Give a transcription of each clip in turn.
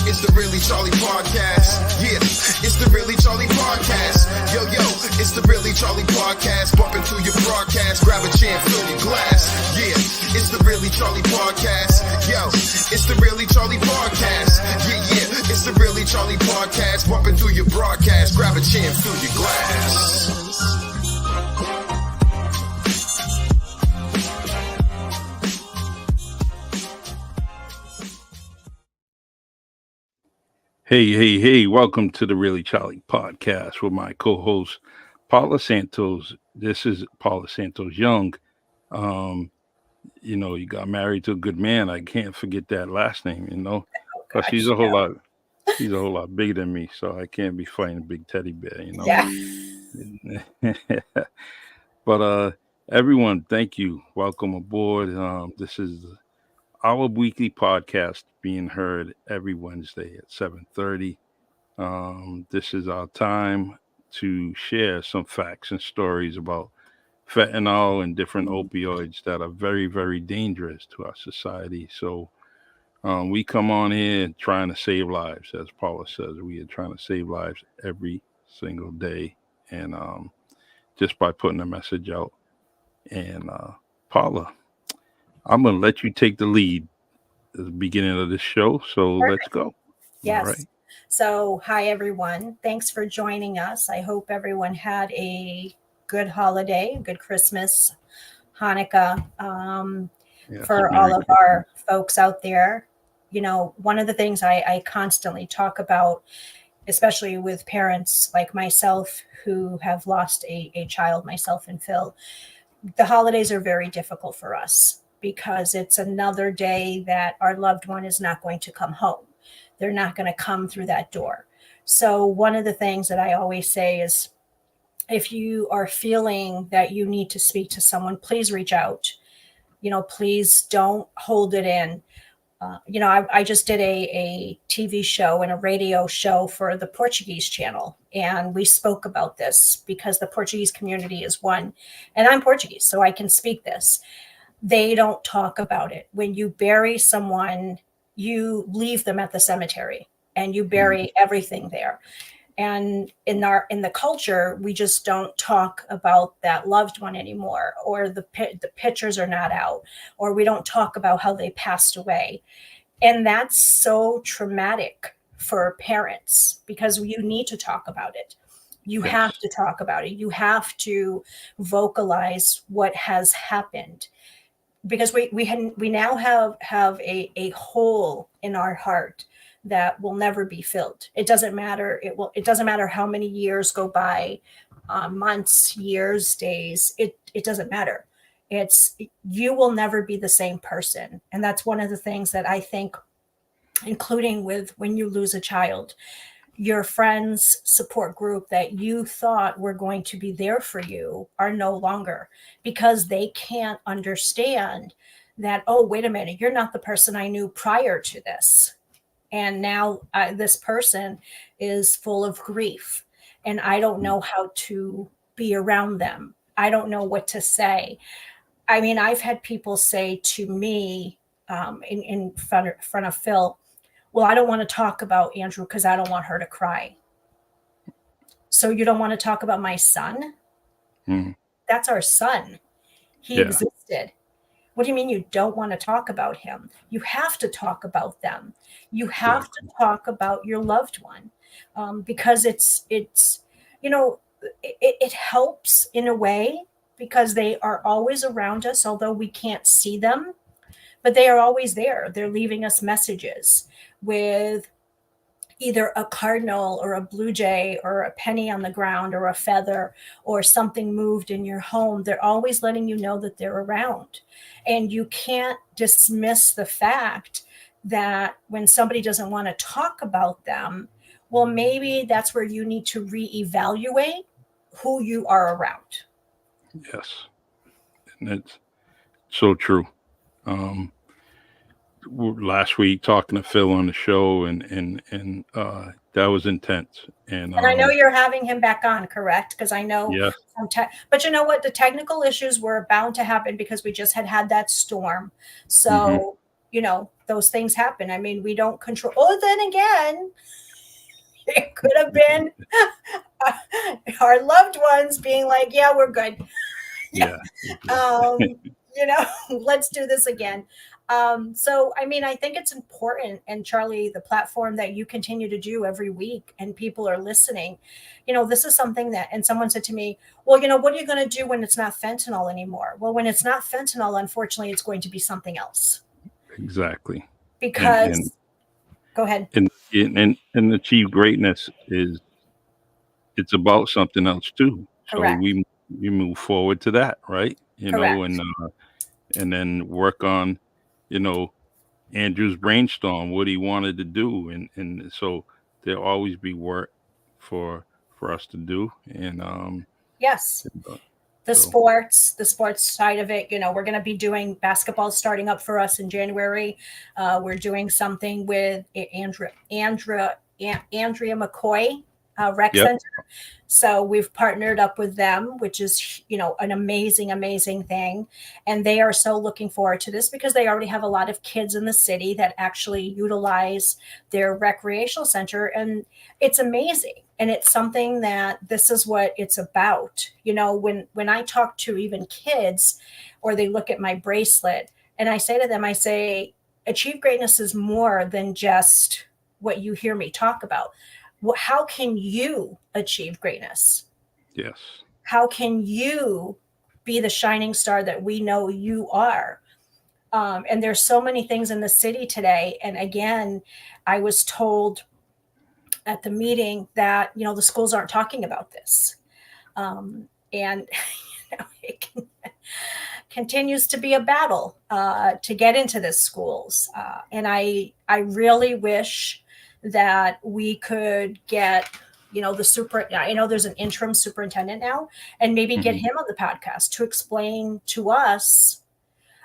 it's the Really Charlie Podcast. Yeah, it's the Really Charlie Podcast. Yo, it's the Really Charlie Podcast. Bumping through your broadcast, grab a chair, fill your glass. Yeah, it's the Really Charlie Podcast. Yo, it's the Really Charlie Podcast. Yeah, it's the Really Charlie Podcast. Bumping through your broadcast, grab a chair, fill your glass. Hey, welcome to the Really Charlie Podcast with my co-host, Paula Santos. This is Paula Santos Young. You got married to a good man. I can't forget that last name, because he's a whole lot bigger than me, so I can't be fighting a big teddy bear, Yeah. But everyone, thank you. Welcome aboard. This is our weekly podcast being heard every Wednesday at 7:30. This is our time to share some facts and stories about fentanyl and different opioids that are very, very dangerous to our society. So we come on here trying to save lives, as Paula says. We are trying to save lives every single day, and just by putting a message out. And Paula, I'm going to let you take the lead at the beginning of this show. So Perfect. Let's go. Yes. All right. So, hi, everyone. Thanks for joining us. I hope everyone had a good holiday, good Christmas, Hanukkah, for all of our folks out there. One of the things I constantly talk about, especially with parents like myself who have lost a child, myself and Phil, the holidays are very difficult for us because it's another day that our loved one is not going to come home. They're not going to come through that door. So one of the things that I always say is, if you are feeling that you need to speak to someone, please reach out. Please don't hold it in. I just did a TV show and a radio show for the Portuguese channel. And we spoke about this because the Portuguese community is one. And I'm Portuguese, so I can speak this. They don't talk about it. When you bury someone, you leave them at the cemetery and you bury everything there. And in the culture, we just don't talk about that loved one anymore, or the pictures are not out, or we don't talk about how they passed away. And that's so traumatic for parents because you need to talk about it. You have to talk about it. You have to vocalize what has happened. Because we now have a hole in our heart that will never be filled. It doesn't matter. It doesn't matter how many years go by, months, years, days. It doesn't matter. You will never be the same person. And that's one of the things that I think, including with when you lose a child, your friends support group that you thought were going to be there for you are no longer, because they can't understand that, oh, wait a minute, you're not the person I knew prior to this. And now this person is full of grief and I don't know how to be around them. I don't know what to say. I mean, I've had people say to me in front of Phil, well, I don't want to talk about Andrew because I don't want her to cry. So you don't want to talk about my son? That's our son. He existed. What do you mean you don't want to talk about him? You have to talk about them. You have to talk about your loved one, because it helps in a way because they are always around us, although we can't see them, but they are always there. They're leaving us messages with either a cardinal or a blue jay or a penny on the ground or a feather or something moved in your home. They're always letting you know that they're around. And you can't dismiss the fact that when somebody doesn't want to talk about them, well, maybe that's where you need to reevaluate who you are around. Yes. And it's so true. Last week talking to Phil on the show and that was intense. And I know you're having him back on, correct? Because I know, but you know what? The technical issues were bound to happen because we just had that storm. So those things happen. I mean, we don't control. Oh, then again, it could have been our loved ones being like, yeah, we're good. Yeah. Let's do this again. So, I mean, I think it's important. And Charlie, the platform that you continue to do every week and people are listening, this is something that, and someone said to me, well, what are you going to do when it's not fentanyl anymore? Well, when it's not fentanyl, unfortunately, it's going to be something else. Exactly. Because, go ahead. And achieve greatness it's about something else too. So Correct. we move forward to that, right? Correct. And then work on, you know, Andrew's brainstorm, what he wanted to do, and so there'll always be work for for us to do, and Yes. uh, The so sports side of it, we're going to be doing basketball starting up for us in January. We're doing something with Andrea McCoy Rec yep, Center. So we've partnered up with them, which is, an amazing, amazing thing. And they are so looking forward to this because they already have a lot of kids in the city that actually utilize their recreational center. And it's amazing. And it's something that this is what it's about. When I talk to even kids or they look at my bracelet and I say to them, I say, achieve greatness is more than just what you hear me talk about. How can you achieve greatness? yes, How can you be the shining star that we know you are? And there's so many things in the city today. And again, I was told at the meeting that the schools aren't talking about this, and it continues to be a battle to get into the schools. And I really wish that we could get the super. I know there's an interim superintendent now, and maybe get hmm him on the podcast to explain to us.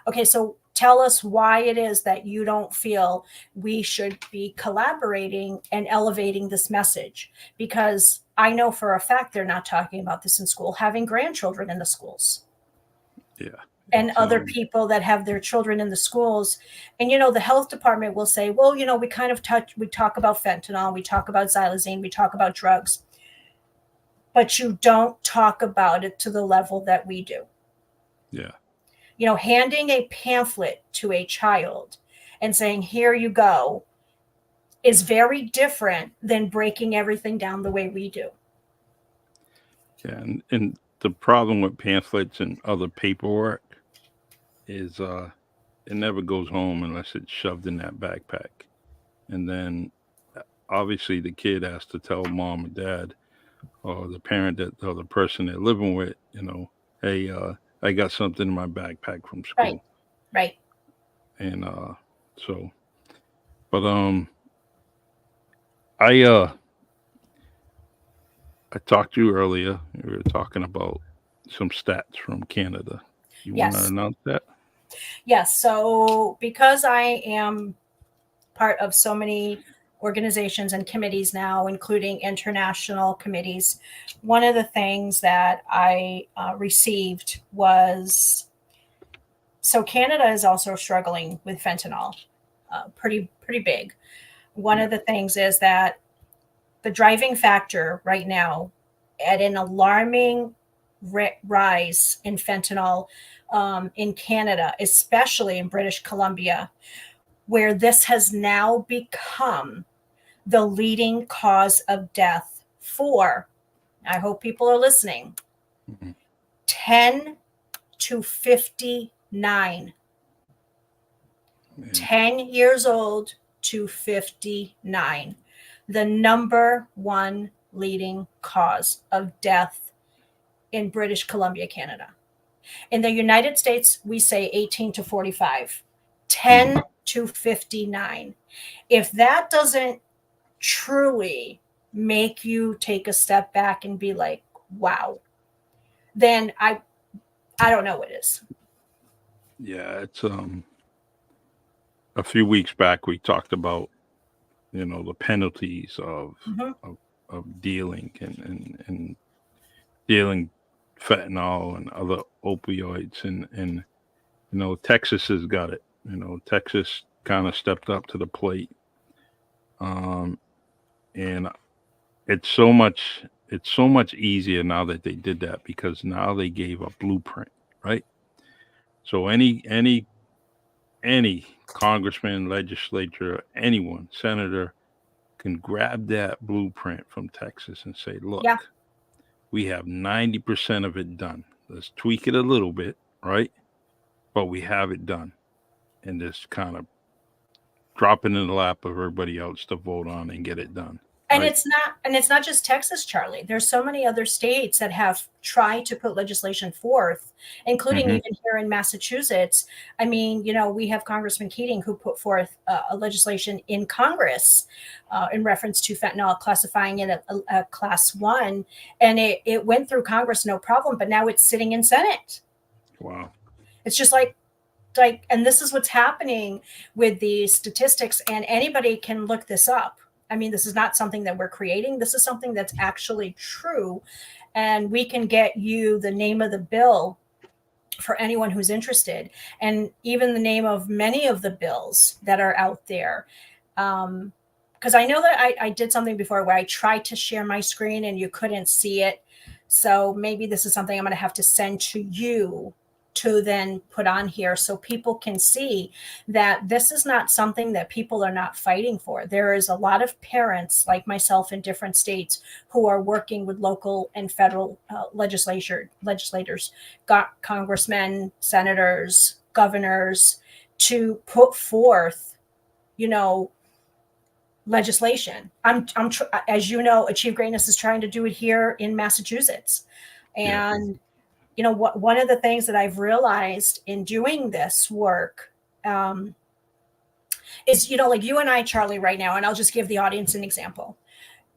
Okay, so tell us why it is that you don't feel we should be collaborating and elevating this message, because I know for a fact they're not talking about this in school, having grandchildren in the schools yeah, and it's other people that have their children in the schools. And the health department will say, well, we kind of we talk about fentanyl, we talk about xylazine, we talk about drugs, but you don't talk about it to the level that we do. yeah, Handing a pamphlet to a child and saying, here you go, is very different than breaking everything down the way we do. yeah, and the problem with pamphlets and other paperwork is it never goes home unless it's shoved in that backpack, and then obviously the kid has to tell mom and dad or the parent that or the person they're living with, hey, I got something in my backpack from Right. school, Right. and so, but I I talked to you earlier. We were talking about some stats from Canada. You want to Yes. announce that? Yes. So because I am part of so many organizations and committees now, including international committees, one of the things that I received was, so Canada is also struggling with fentanyl, pretty big. One Yeah. of the things is that the driving factor right now at an alarming rise in fentanyl in Canada, especially in British Columbia, where this has now become the leading cause of death for, I hope people are listening, hmm 10 to 59. And 10 years old to 59. The number one leading cause of death in British Columbia, Canada. In the United States, we say 18 to 45, 10 hmm to 59. If that doesn't truly make you take a step back and be like, wow, then I don't know what is. yeah, it's a few weeks back we talked about the penalties Mhm. of of dealing and dealing fentanyl and other opioids and Texas has got it. Texas kind of stepped up to the plate. And it's so much easier now that they did that because now they gave a blueprint, right? So any congressman, legislature, anyone, senator can grab that blueprint from Texas and say, Yeah. look, we have 90% of it done. Let's tweak it a little bit, right? But we have it done. And just kind of drop it in the lap of everybody else to vote on and get it done. And Right. it's not just Texas, Charlie. There's so many other states that have tried to put legislation forth, including Mm-hmm. even here in Massachusetts. I mean, we have Congressman Keating who put forth a legislation in Congress in reference to fentanyl, classifying it a class 1, and it went through Congress no problem, but now it's sitting in Senate. Wow. It's just and this is what's happening with these statistics, and anybody can look this up. I mean, this is not something that we're creating. This is something that's actually true. And we can get you the name of the bill for anyone who's interested, and even the name of many of the bills that are out there. Because I know that I did something before where I tried to share my screen and you couldn't see it. So maybe this is something I'm going to have to send to you to then put on here so people can see that this is not something that people are not fighting for. There is a lot of parents like myself in different states who are working with local and federal legislators, got congressmen, senators, governors to put forth, legislation. As you know, Achieve Greatness is trying to do it here in Massachusetts. Yeah. And one of the things that I've realized in doing this work is, like you and I, Charlie, right now, and I'll just give the audience an example.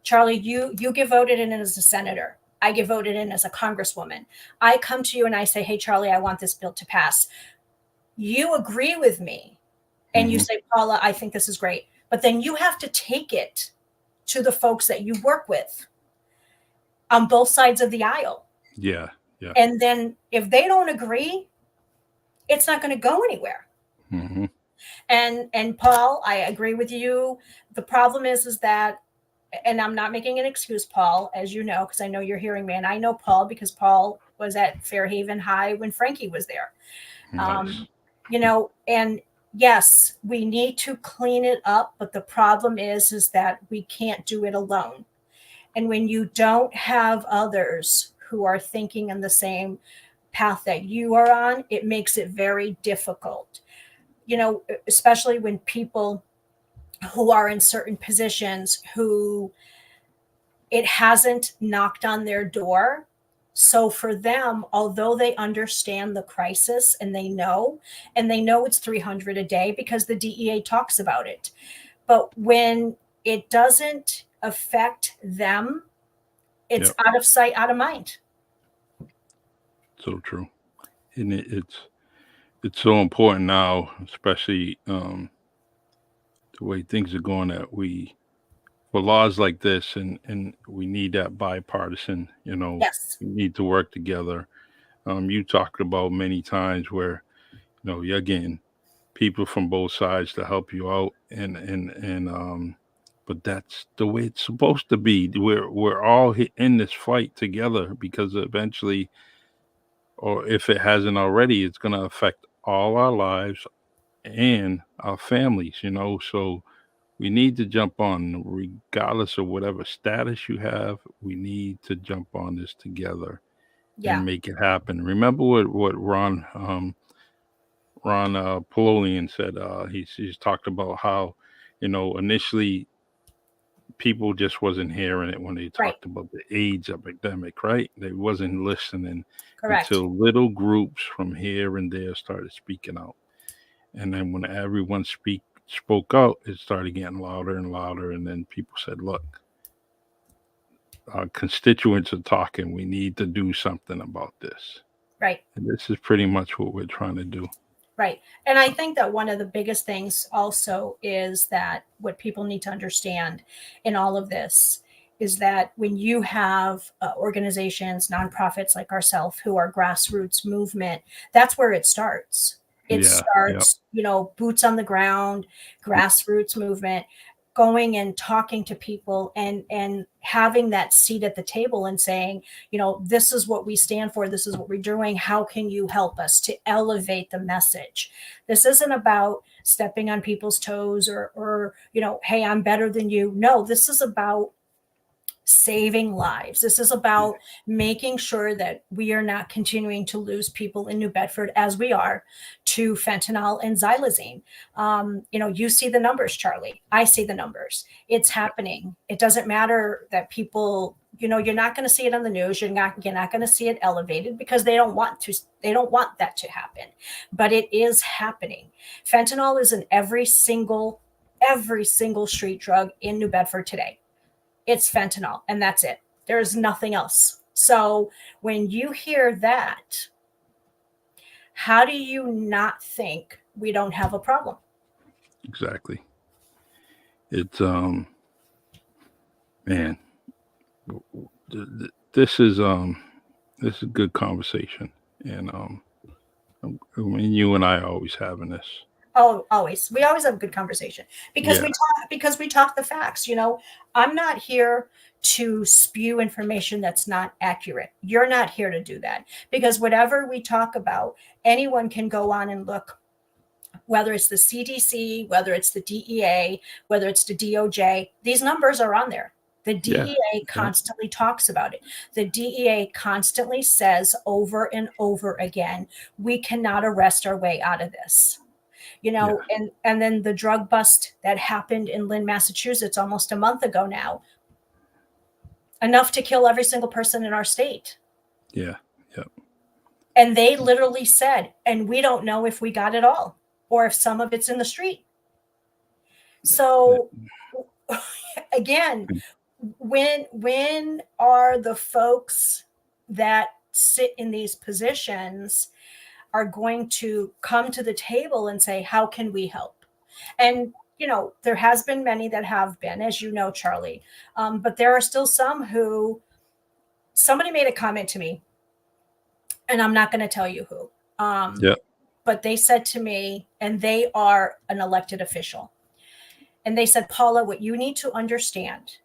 Charlie, you get voted in as a senator. I get voted in as a congresswoman. I come to you and I say, hey, Charlie, I want this bill to pass. You agree with me. And you Mm-hmm. say, Paula, I think this is great. But then you have to take it to the folks that you work with on both sides of the aisle. Yeah. Yeah. And then if they don't agree, it's not going to go anywhere. Mm-hmm. And Paul, I agree with you. The problem is that, and I'm not making an excuse, Paul, as you know, because I know you're hearing me, and I know Paul because Paul was at Fairhaven High when Frankie was there. Nice. And yes, we need to clean it up, but the problem is that we can't do it alone. And when you don't have others who are thinking in the same path that you are on, it makes it very difficult. Especially when people who are in certain positions who it hasn't knocked on their door. So for them, although they understand the crisis and they know it's 300 a day because the DEA talks about it. But when it doesn't affect them, it's Yep. out of sight, out of mind. So true. And it's so important now, especially the way things are going, that for laws like this, and we need that bipartisan. Yes. We need to work together. You talked about many times where you're getting people from both sides to help you out, and but that's the way it's supposed to be. We're all in this fight together because eventually, or if it hasn't already, it's going to affect all our lives and our families. So we need to jump on, regardless of whatever status you have. We need to jump on this together Yeah. and make it happen. Remember what Ron Polonian said. He's talked about how initially people just wasn't hearing it when they Right. talked about the AIDS epidemic, right? They wasn't listening Correct. until little groups from here and there started speaking out. And then when everyone spoke out, it started getting louder and louder. And then people said, look, our constituents are talking. We need to do something about this. Right. And this is pretty much what we're trying to do. Right. And I think that one of the biggest things also is that what people need to understand in all of this is that when you have organizations, nonprofits like ourselves who are grassroots movement, that's where it starts. It starts, boots on the ground, grassroots movement, going and talking to people and having that seat at the table and saying, this is what we stand for. This is what we're doing. How can you help us to elevate the message? This isn't about stepping on people's toes or hey, I'm better than you. No, this is about saving lives. This is about making sure that we are not continuing to lose people in New Bedford as we are to fentanyl and xylazine. You see the numbers, Charlie. I see the numbers. It's happening. It doesn't matter that people, you're not going to see it on the news. You're not going to see it elevated because they don't want that to happen. But it is happening. Fentanyl is in every single street drug in New Bedford today. It's fentanyl, and that's it. There's nothing else. So when you hear that, how do you not think we don't have a problem? Exactly. It's man, this is a good conversation, and I mean, you and I are always having this. Oh, always. We always have a good conversation because we talk the facts. I'm not here to spew information that's not accurate. You're not here to do that because whatever we talk about, anyone can go on and look, whether it's the CDC, whether it's the DEA, whether it's the DOJ, these numbers are on there. The DEA constantly talks about it. The DEA constantly says over and over again, we cannot arrest our way out of this. And then the drug bust that happened in Lynn, Massachusetts, almost a month ago now, enough to kill every single person in our state. Yeah. And they literally said, and we don't know if we got it all or if some of it's in the street. So again, when are the folks that sit in these positions are going to come to the table and say, how can we help? And, there has been many that have been, as you know, Charlie, but there are still some who, somebody made a comment to me, and I'm not going to tell you who, but they said to me, and they are an elected official, and they said, Paula, what you need to understand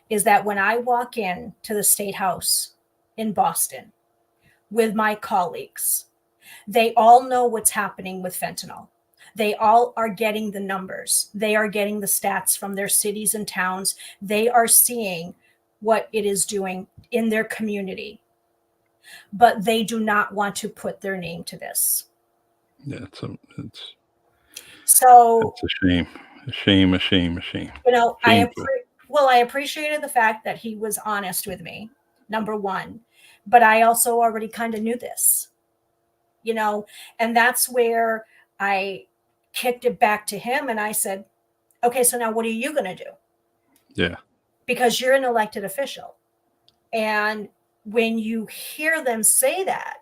is that when I walk in to the State House in Boston with my colleagues, they all know what's happening with fentanyl. They all are getting the numbers. They are getting the stats from their cities and towns. They are seeing what it is doing in their community. But they do not want to put their name to this. Yeah, it's a shame. A shame. I appreciated the fact that he was honest with me, number one. But I also already kind of knew this. And that's where I kicked it back to him and I said, okay, so now what are you going to do? Yeah. Because you're an elected official. And when you hear them say that,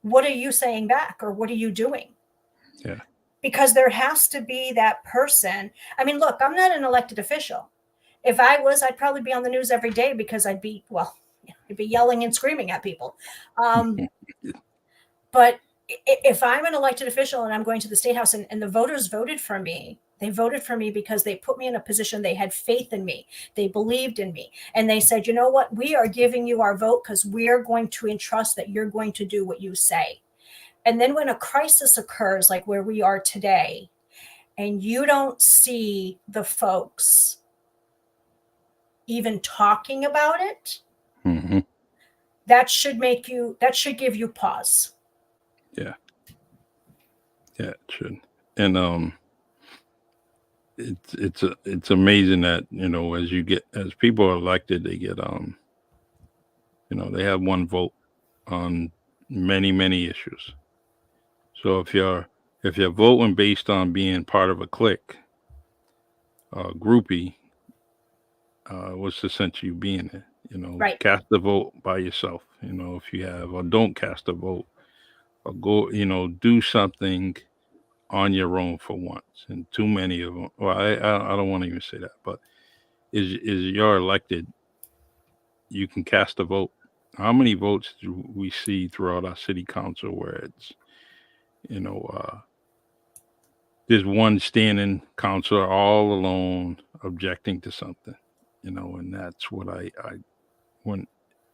what are you saying back or what are you doing? Yeah. Because there has to be that person. I mean, look, I'm not an elected official. If I was, I'd probably be on the news every day because I'd be yelling and screaming at people. But if I'm an elected official and I'm going to the State House and the voters voted for me, they voted for me because they put me in a position, they had faith in me, they believed in me. And they said, you know what, we are giving you our vote because we're going to entrust that you're going to do what you say. And then when a crisis occurs, like where we are today, and you don't see the folks even talking about it, that should give you pause. Yeah, it should. And it's amazing that as people are elected, they get they have one vote on many issues. So if you're voting based on being part of a clique, groupie, what's the sense of you being there? Right. Cast the vote by yourself. If you have, or don't cast a vote, or go, do something on your own for once. And too many of them. Well, I don't want to even say that, but is you're elected, you can cast a vote. How many votes do we see throughout our city council where it's you know, there's one standing counselor all alone objecting to something, and that's what I when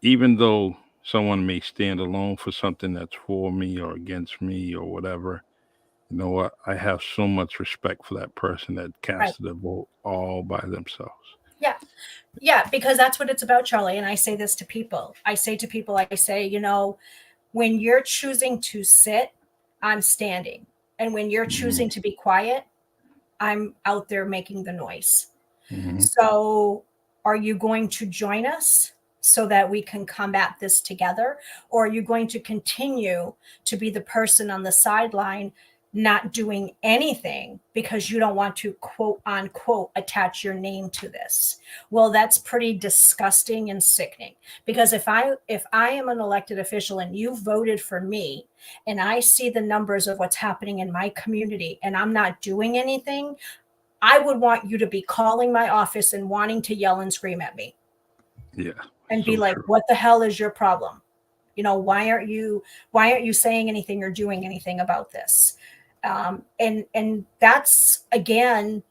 even though someone may stand alone for something that's for me or against me or whatever, what, I have so much respect for that person that Right. casted a vote all by themselves. Yeah. Yeah, because that's what it's about, Charlie. And I say this to people. I say to people, I say, when you're choosing to sit, I'm standing. And when you're Mm-hmm. choosing to be quiet, I'm out there making the noise. Mm-hmm. So, are you going to join us so that we can combat this together? Or are you going to continue to be the person on the sideline not doing anything because you don't want to quote unquote attach your name to this? Well, that's pretty disgusting and sickening, because if I am an elected official and you voted for me and I see the numbers of what's happening in my community and I'm not doing anything, I would want you to be calling my office and wanting to yell and scream at me Yeah, and be so like, true. what the hell is your problem? Why aren't you saying anything or doing anything about this? And that's, again,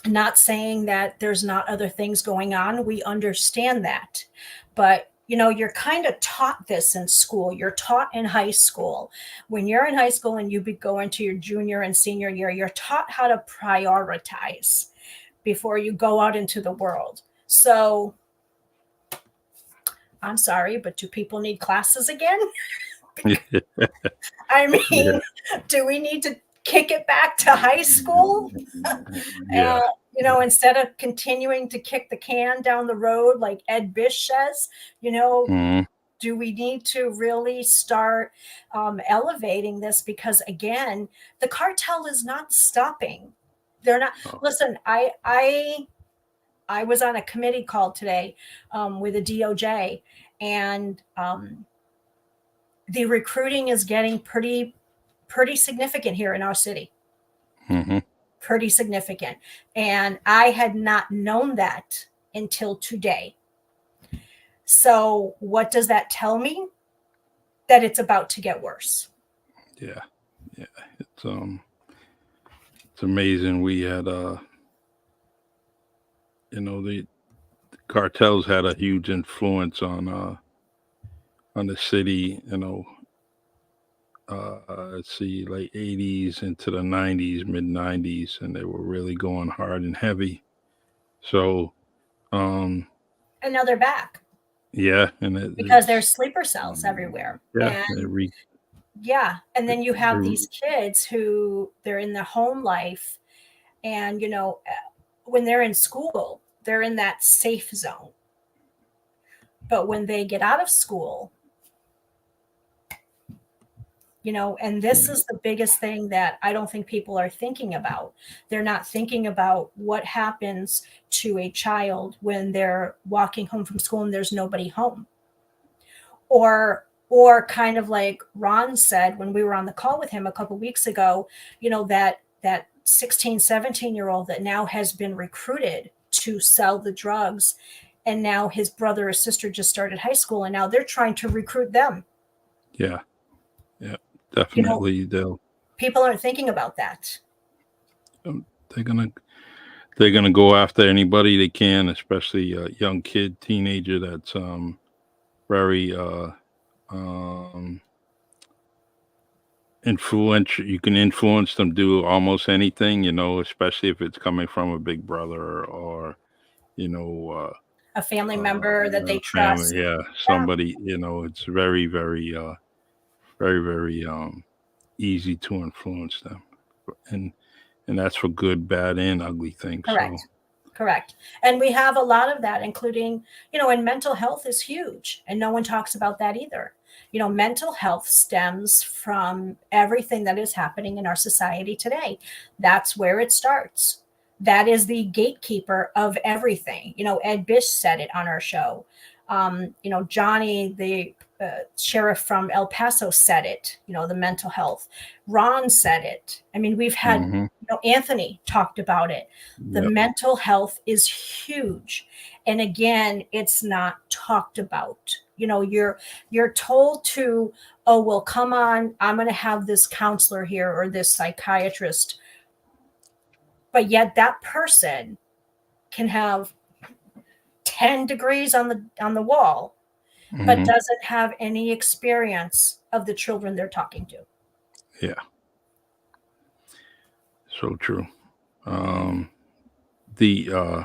not saying that there's not other things going on. We understand that. But you're kind of taught this in school. You're taught in high school. When you're in high school and you go into your junior and senior year, you're taught how to prioritize before you go out into the world. So I'm sorry, but do people need classes again? I Yeah. mean, do we need to kick it back to high school? Yeah. Instead of continuing to kick the can down the road, like Ed Bish says, Mm-hmm. do we need to really start elevating this? Because again, the cartel is not stopping. They're not. Oh. Listen, I was on a committee call today with a DOJ, and the recruiting is getting pretty significant here in our city. Mm-hmm. Pretty significant. And I had not known that until today. So what does that tell me? That it's about to get worse. Yeah. Yeah. It's amazing. We had the cartels had a huge influence on the city, let's see, late 80s into the 90s, mid 90s, and they were really going hard and heavy. So, um, And now they're back yeah, and because there's sleeper cells everywhere. yeah, And yeah, and then you have these kids who they're in their home life, and when they're in school, they're in that safe zone. But when they get out of school, and this is the biggest thing that I don't think people are thinking about. They're not thinking about what happens to a child when they're walking home from school and there's nobody home. Or kind of like Ron said when we were on the call with him a couple weeks ago, that 16, 17-year-old that now has been recruited to sell the drugs, and now his brother or sister just started high school and now they're trying to recruit them. yeah, yeah, definitely. People aren't thinking about that. They're gonna they're gonna go after anybody they can, especially a young kid, teenager that's very um influential. You can influence them do almost anything, especially if it's coming from a big brother or you know A family member that they family. trust. Yeah, Yeah, somebody. It's very, very, very, very easy to influence them, and and that's for good, bad, and ugly things. So correct. And we have a lot of that, including, and mental health is huge, and no one talks about that either. Mental health stems from everything that is happening in our society today. That's where it starts. That is the gatekeeper of everything. Ed Bish said it on our show. Johnny, the sheriff from El Paso, said it. The mental health. Ron said it. I mean, we've had, hmm Anthony talked about it. The yep, mental health is huge. And again, it's not talked about. You're told to, oh, well, come on, I'm going to have this counselor here or this psychiatrist. But yet that person can have 10 degrees on the wall, but doesn't have any experience of the children they're talking to. Yeah. So true. The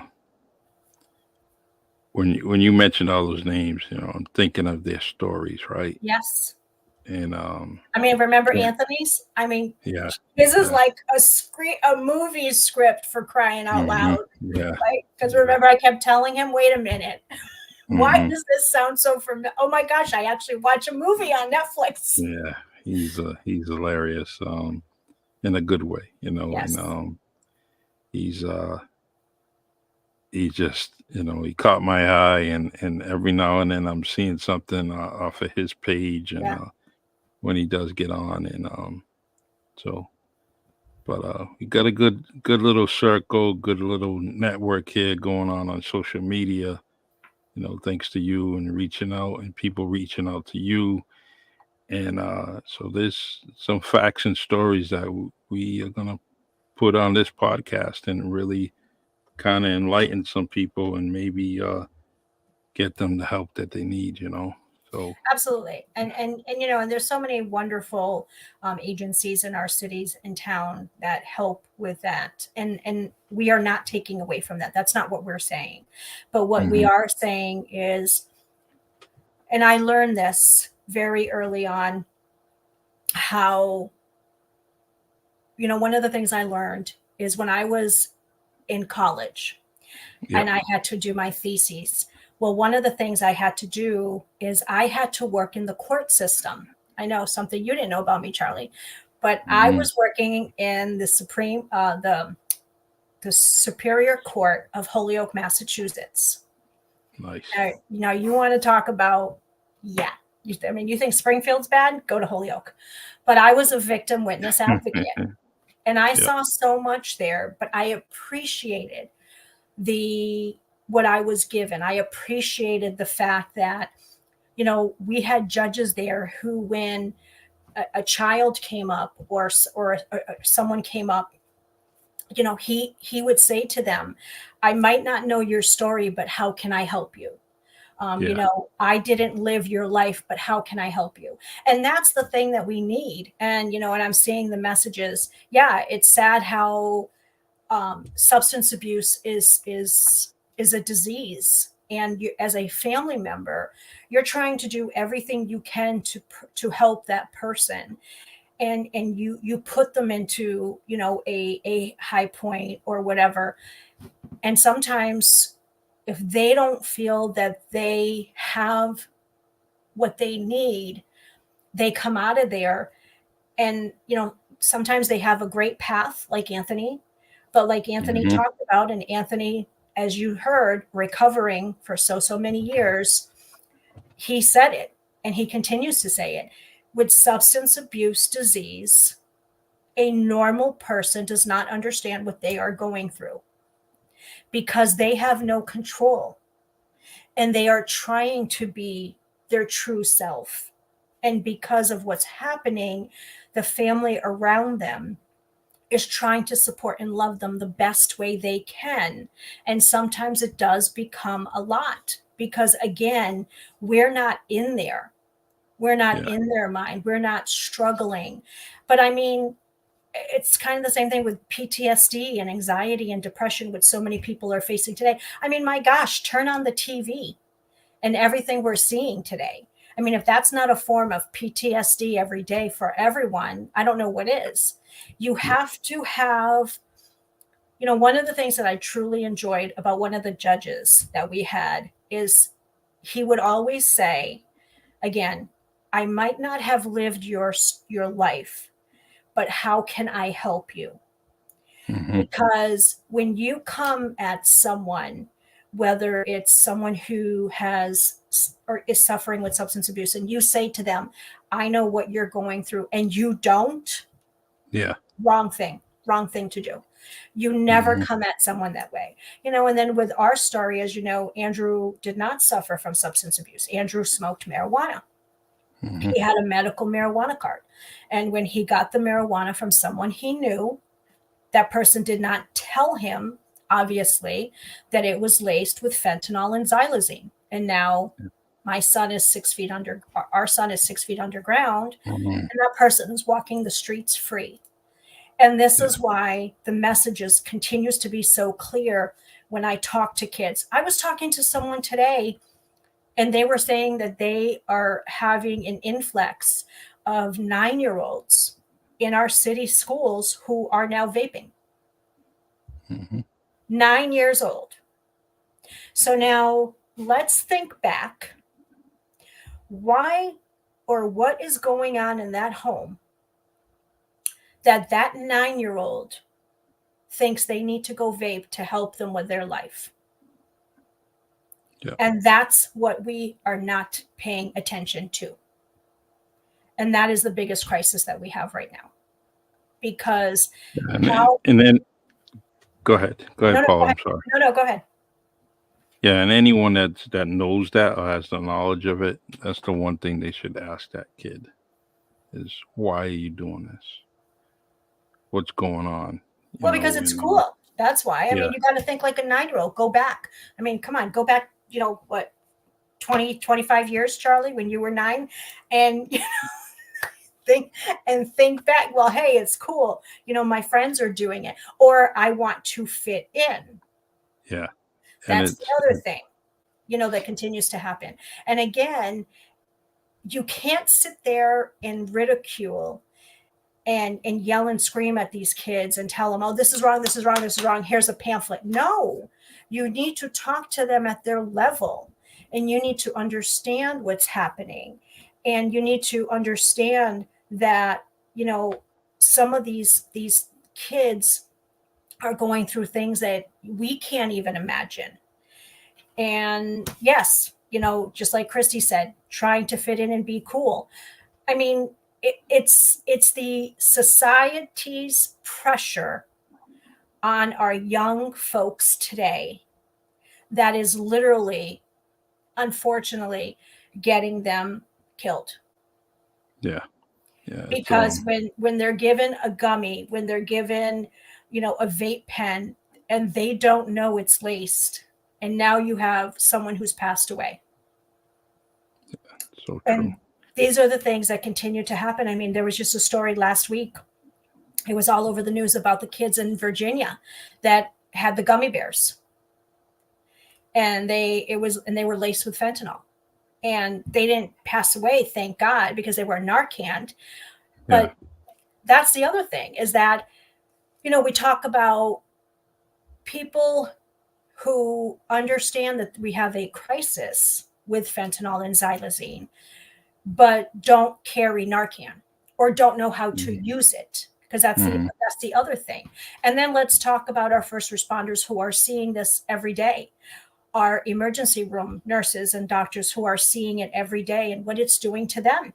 when you mention all those names, I'm thinking of their stories, right? Yes. And I mean, remember yeah, Anthony's? I mean, yeah, this is yeah, like a movie script, for crying out loud. yeah, Right? Because yeah. remember, I kept telling him, wait a minute, why hmm does this sound so familiar? Oh my gosh, I actually watch a movie on Netflix. Yeah, he's hilarious, in a good way, and Yes. he's he just he caught my eye, and every now and then I'm seeing something off of his page, and Yeah. when he does get on, and so. But we got a good little circle, good little network here going on social media. Thanks to you and reaching out and people reaching out to you. And so there's some facts and stories that we are gonna put on this podcast and really kind of enlighten some people and maybe get them the help that they need. So Absolutely. And there's so many wonderful agencies in our cities and town that help with that. And we are not taking away from that. That's not what we're saying. But what we hmm are saying is, and I learned this very early on, how, one of the things I learned is when I was in college yep. and I had to do my thesis. Well, one of the things I had to do is I had to work in the court system. I know something you didn't know about me, Charlie, but I hmm was working in the Superior Court of Holyoke, Massachusetts. Nice. Now you want to talk about, yeah. I mean, you think Springfield's bad? Go to Holyoke. But I was a victim witness advocate, and I Yep. saw so much there. But I appreciated the what I was given. I appreciated the fact that we had judges there who, when a child came up or someone came up, he would say to them, "I might not know your story, but how can I help you?" Yeah. I didn't live your life, but how can I help you? And that's the thing that we need. And I'm seeing the messages. Yeah, it's sad how substance abuse is a disease, and you, as a family member, you're trying to do everything you can to help that person, and you put them into a high point or whatever. And sometimes, if they don't feel that they have what they need, they come out of there. And sometimes they have a great path like Anthony, but like Anthony hmm talked about, and Anthony, as you heard, recovering for so many years, he said it, and he continues to say it. With substance abuse disease, a normal person does not understand what they are going through because they have no control, and they are trying to be their true self. And because of what's happening, the family around them is trying to support and love them the best way they can. And sometimes it does become a lot because, again, we're not in there. We're not Yeah. in their mind. We're not struggling. But I mean, it's kind of the same thing with PTSD and anxiety and depression, which so many people are facing today. I mean, my gosh, turn on the TV and everything we're seeing today. I mean, if that's not a form of PTSD every day for everyone, I don't know what is. You Yeah. have to have, one of the things that I truly enjoyed about one of the judges that we had is he would always say, again, I might not have lived your life, but how can I help you? hmm Because when you come at someone, whether it's someone who has or is suffering with substance abuse, and you say to them, I know what you're going through, and you don't, Yeah. wrong thing. wrong thing to do. You never come at someone that way, and then with our story, as you know, Andrew did not suffer from substance abuse. Andrew smoked marijuana. He had a medical marijuana card. And when he got the marijuana from someone he knew, that person did not tell him, obviously, that it was laced with fentanyl and xylazine. And now my son is 6 feet under, our son is 6 feet underground, and that person is walking the streets free. And this is why the messages continues to be so clear when I talk to kids. I was talking to someone today, and they were saying that they are having an influx of 9-year-olds in our city schools who are now vaping. 9 years old. So now let's think back. Why or what is going on in that home that 9-year-old thinks they need to go vape to help them with their life? Yeah. And that's what we are not paying attention to. And that is the biggest crisis that we have right now. Because and then go ahead, Paula. Go ahead. I'm sorry. No, go ahead. Yeah, and anyone that knows that or has the knowledge of it, that's the one thing they should ask that kid is, why are you doing this? What's going on? Well, because it's cool. That's why. I mean, you got to think like a 9-year-old. Go back. I mean, come on, go back, 20, 25 years, Charlie, when you were 9, and think back. Well, hey, it's cool. My friends are doing it, or I want to fit in. Yeah. That's the other thing, that continues to happen. And again, you can't sit there and ridicule and yell and scream at these kids and tell them, oh, this is wrong, this is wrong, this is wrong. Here's a pamphlet. No, you need to talk to them at their level, and you need to understand what's happening. And you need to understand that, some of these kids are going through things that we can't even imagine. And yes, just like Christy said, trying to fit in and be cool. I mean, it's the society's pressure on our young folks today that is literally, unfortunately, getting them killed. Yeah. Because when they're given a gummy, when they're given, a vape pen, and they don't know it's laced, and now you have someone who's passed away. So true. And these are the things that continue to happen. I mean, there was just a story last week. It was all over the news about the kids in Virginia that had the gummy bears, and they were laced with fentanyl, and they didn't pass away, thank God, because they were Narcan. But that's the other thing, is that, we talk about people who understand that we have a crisis with fentanyl and xylazine, but don't carry Narcan or don't know how to use it, because that's the other thing. And then let's talk about our first responders who are seeing this every day, our emergency room nurses and doctors who are seeing it every day, and what it's doing to them.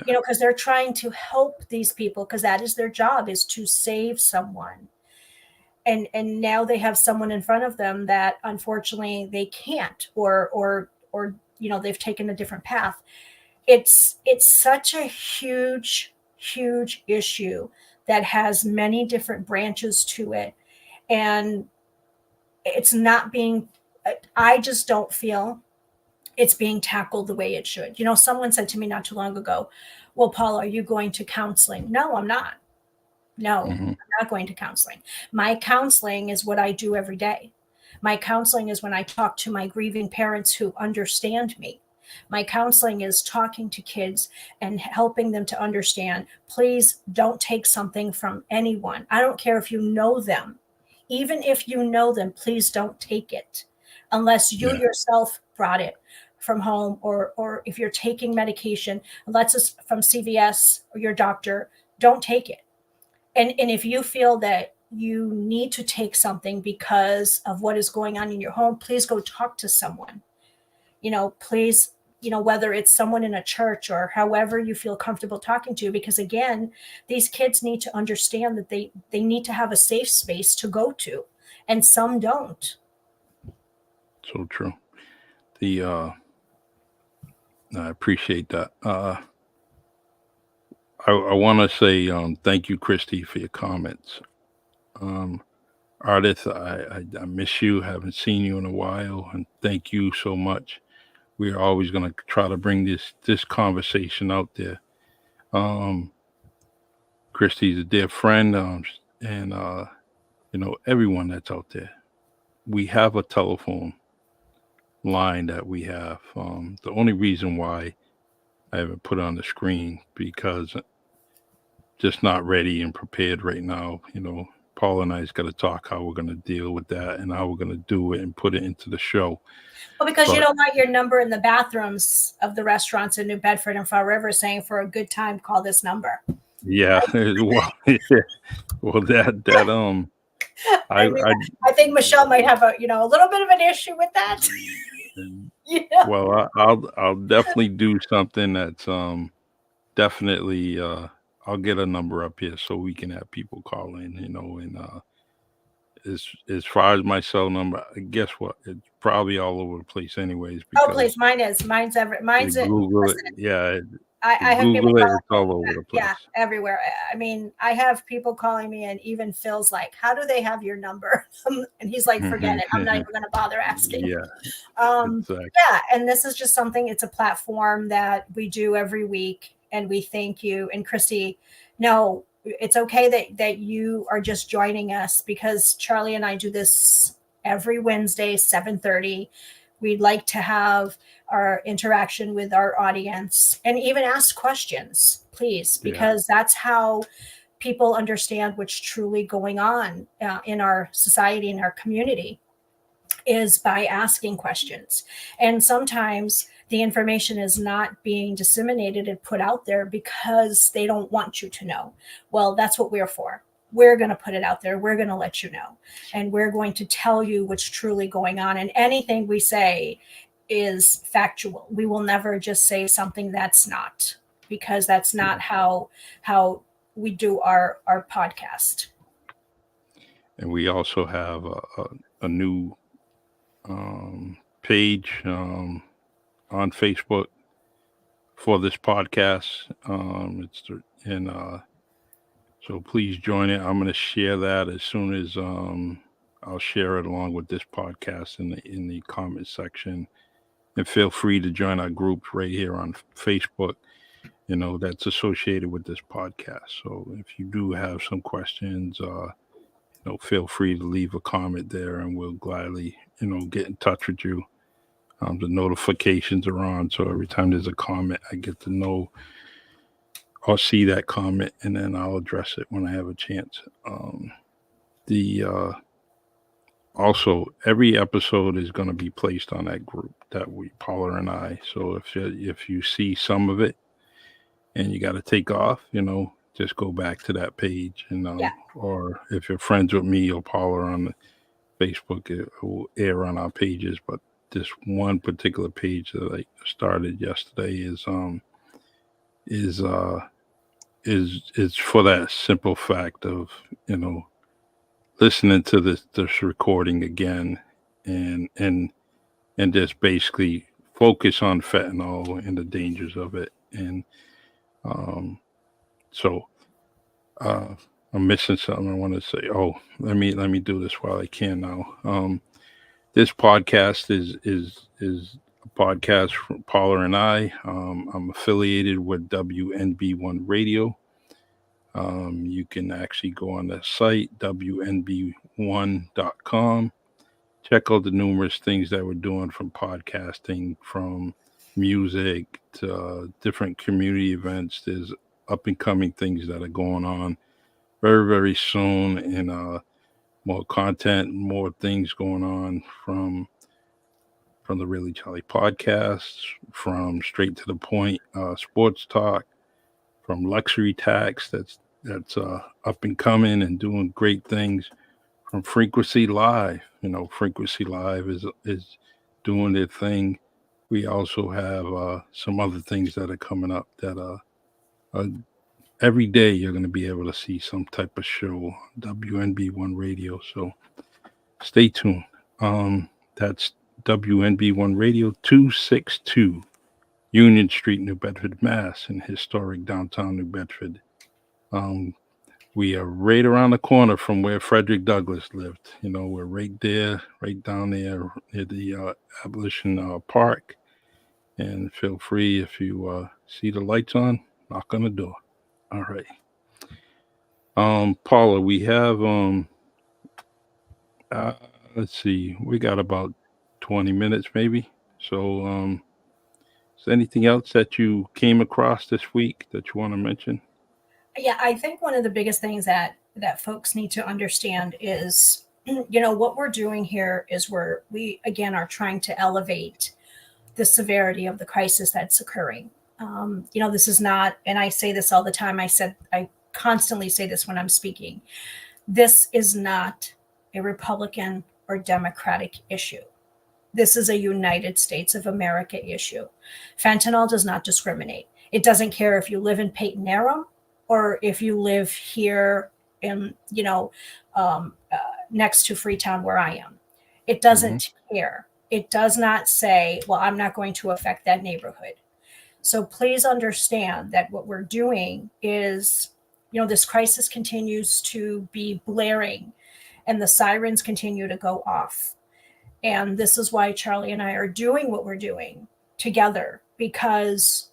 Because they're trying to help these people, because that is their job, is to save someone. And now they have someone in front of them that unfortunately they can't, or they've taken a different path. It's such a huge issue that has many different branches to it, and it's not being, I just don't feel it's being tackled the way it should. Someone said to me not too long ago, well, Paula, are you going to counseling? No, I'm not. No, I'm not going to counseling. My counseling is what I do every day. My counseling is when I talk to my grieving parents who understand me. My counseling is talking to kids and helping them to understand, please don't take something from anyone. I don't care if you know them. Even if you know them, please don't take it unless you yourself brought it from home, or if you're taking medication, let's us from CVS or your doctor, don't take it. And if you feel that you need to take something because of what is going on in your home, please go talk to someone. Please whether it's someone in a church or however you feel comfortable talking to, because again, these kids need to understand that they need to have a safe space to go to, and some don't. So true. I appreciate that. I want to say thank you, Christy, for your comments. Um, Artist, I miss you. Haven't seen you in a while, and thank you so much. We are always going to try to bring this conversation out there. Um, Christy's a dear friend, and everyone that's out there. We have a telephone line that we have. The only reason why I haven't put it on the screen because just not ready and prepared right now. Paul and I's got to talk how we're going to deal with that and how we're going to do it and put it into the show. Well, because you don't want your number in the bathrooms of the restaurants in New Bedford and Fall River saying for a good time, call this number. Yeah. Well, well, that I think Michelle might have a little bit of an issue with that. Yeah. Well, I'll definitely do something that's definitely I'll get a number up here so we can have people call in, and as far as my cell number, guess what? It's probably all over the place anyways. Please, mine's Google it. Yeah. I have Google it, it's all over the place. Yeah, everywhere. I mean, I have people calling me, and even Phil's like, how do they have your number? And he's like, forget it. I'm not even going to bother asking. Yeah. Exactly. Yeah. And this is just something, it's a platform that we do every week, and we thank you. And Christy, no, it's okay that you are just joining us, because Charlie and I do this every Wednesday, 7:30. We'd like to have our interaction with our audience and even ask questions, please, because that's how people understand what's truly going on in our society, in our community, is by asking questions. And sometimes the information is not being disseminated and put out there because they don't want you to know. Well, that's what we're for. We're going to put it out there. We're going to let you know. And we're going to tell you what's truly going on. And anything we say is factual. We will never just say something that's not, because that's not how we do our podcast. And we also have a new page on Facebook for this podcast. So please join it. I'm going to share that as soon as I'll share it along with this podcast in the comment section. And feel free to join our group right here on Facebook, that's associated with this podcast. So if you do have some questions, feel free to leave a comment there, and we'll gladly, get in touch with you. The notifications are on, so every time there's a comment, I get to know. I'll see that comment, and then I'll address it when I have a chance. Also, every episode is going to be placed on that group that Paula and I. So if you see some of it and you got to take off, just go back to that page, or if you're friends with me or Paula on the Facebook, it will air on our pages. But this one particular page that I started yesterday is for that simple fact of listening to this recording again and just basically focus on fentanyl and the dangers of it. And so I'm missing something I want to say. Oh, let me do this while I can now. This podcast is a podcast from Paula and I. I'm affiliated with WNB1 Radio. You can actually go on the site, WNB1.com. Check out the numerous things that we're doing, from podcasting, from music to different community events. There's up and coming things that are going on very, very soon, and more content, more things going on from the Really Jolly podcast, from Straight to the Point sports talk, from Luxury Tax that's up and coming and doing great things, from Frequency Live. Frequency Live is doing their thing we also have some other things that are coming up that every day you're going to be able to see some type of show on WNB1 Radio. So stay tuned. That's WNB1 Radio 262 Union Street, New Bedford, Mass, in historic downtown New Bedford. Um, we are right around the corner from where Frederick Douglass lived. You know, we're right there, right down there near the Abolition Park. And feel free, if you see the lights on, knock on the door. All right. Paula, we have uh, let's see, we got about 20 minutes maybe. So is there anything else that you came across this week that you want to mention? Yeah, I think one of the biggest things that folks need to understand is, what we're doing here is we again are trying to elevate the severity of the crisis that's occurring. This is not, and I say this all the time. I constantly say this when I'm speaking. This is not a Republican or Democratic issue. This is a United States of America issue. Fentanyl does not discriminate. It doesn't care if you live in Peyton Aram or if you live here in, next to Freetown where I am. It Mm-hmm. doesn't care. It does not say, well, I'm not going to affect that neighborhood. So please understand that what we're doing is, this crisis continues to be blaring and the sirens continue to go off. And this is why Charlie and I are doing what we're doing together, because